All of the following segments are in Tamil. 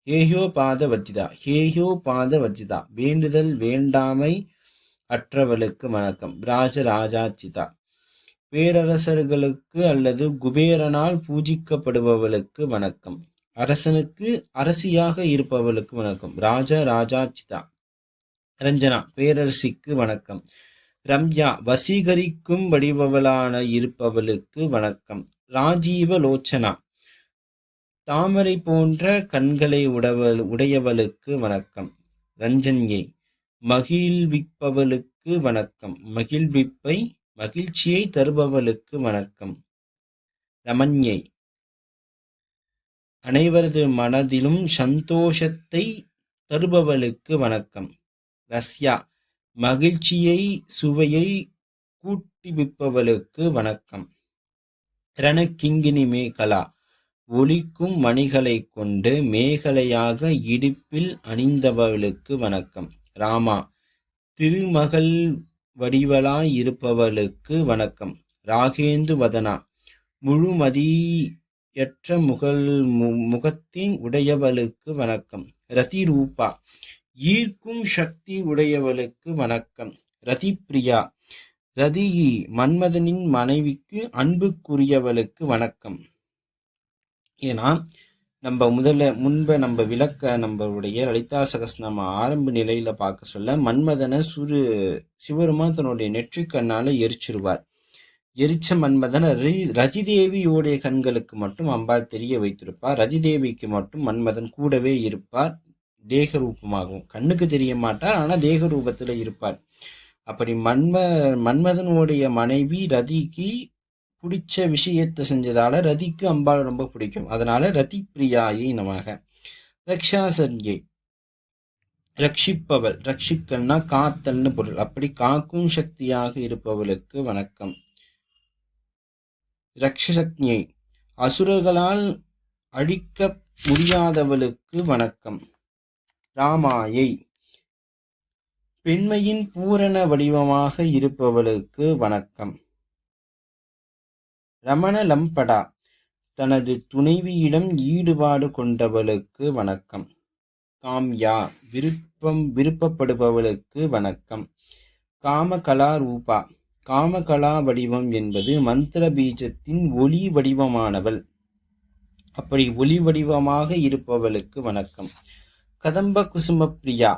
ஹேயோபாத வர்ஜிதா வேண்டுதல் வேண்டாமை அற்றவளுக்கு வணக்கம். ராஜராஜாச்சிதா பேரரசர்களுக்கு அல்லது குபேரனால் பூஜிக்கப்படுபவளுக்கு வணக்கம். அரசனுக்கு அரசியாக இருப்பவளுக்கு வணக்கம். ராஜராஜாச்சிதா ரஞ்சனா பேரரசிக்கு வணக்கம். ரம்யா வசீகரிக்கும் வடிவவளான இருப்பவளுக்கு வணக்கம். ராஜீவ லோச்சனா தாமரை போன்ற கண்களை உடையவளுக்கு வணக்கம். ரஞ்சன்யை மகிழ்விப்பவளுக்கு வணக்கம். மகிழ்ச்சியை தருபவளுக்கு வணக்கம். ரமண்யை அனைவரது மனதிலும் சந்தோஷத்தை தருபவளுக்கு வணக்கம். ரஸ்யா மகிழ்ச்சியை சுவையை கூட்டிவிப்பவளுக்கு வணக்கம். ரணக்கிங்கினி மேகலா ஒலிக்கும் மணிகளை கொண்டு மேகலையாக இடுப்பில் அணிந்தவளுக்கு வணக்கம். ராமா திருமகள் வடிவலாய் இருப்பவளுக்கு வணக்கம். ராகேந்து வதனா முழுமதியற்ற முகத்தின் உடையவளுக்கு வணக்கம். ரதிரூபா ஈர்க்கும் சக்தி உடையவளுக்கு வணக்கம். ரதிப்பிரியா ரதி மன்மதனின் மனைவிக்கு அன்புக்குரியவளுக்கு வணக்கம். ஏன்னா நம்ம விளக்க நம்மளுடைய லலிதா சகஸ்ரநாம ஆரம்ப நிலையில பார்க்க சொல்ல மன்மதனை சிவருமான் தன்னுடைய நெற்றி கண்ணால எரிச்சிருவார். எரிச்ச மன்மதனை ரதிதேவியோடைய கண்களுக்கு மட்டும் அம்பாள் தெரிய வைத்திருப்பார். ரதிதேவிக்கு மட்டும் மன்மதன் கூடவே இருப்பார். தேக ரூபமாகவும் கண்ணுக்கு தெரிய மாட்டார், ஆனா தேக ரூபத்துல இருப்பார். அப்படி மன்மதனுடைய மனைவி ரதிக்கு பிடிச்ச விஷயத்தை செஞ்சதால ரதிக்கு அம்பாள் ரொம்ப பிடிக்கும். அதனால ரதி பிரியாயை நமக. ரக்ஷாசன்யை ரட்சிப்பவள், ரட்சிக்கல்னா காத்தல்னு பொருள். அப்படி காக்கும் சக்தியாக இருப்பவளுக்கு வணக்கம். ரக்ஷசக்ஞை அசுரர்களால் அழிக்க முடியாதவளுக்கு வணக்கம். ராமாயை பெண்மையின் பூரண வடிவமாக இருப்பவளுக்கு வணக்கம். ரமண லம்படா தனது துணைவியிடம் ஈடுபாடு கொண்டவளுக்கு வணக்கம். காம்யா விருப்பப்படுபவளுக்கு வணக்கம். காமகலா ரூபா காமகலா வடிவம் என்பது மந்திர பீஜத்தின் ஒளி வடிவமானவள். அப்படி ஒளி வடிவமாக இருப்பவளுக்கு வணக்கம். கதம்ப குசும பிரியா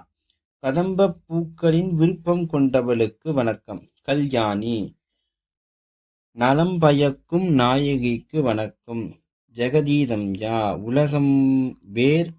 கதம்ப பூக்களின் விருப்பம் கொண்டவளுக்கு வணக்கம். கல்யாணி நலம் பயக்கும் நாயகிக்கு வணக்கம். ஜெகதீதம்யா உலகம் வேர்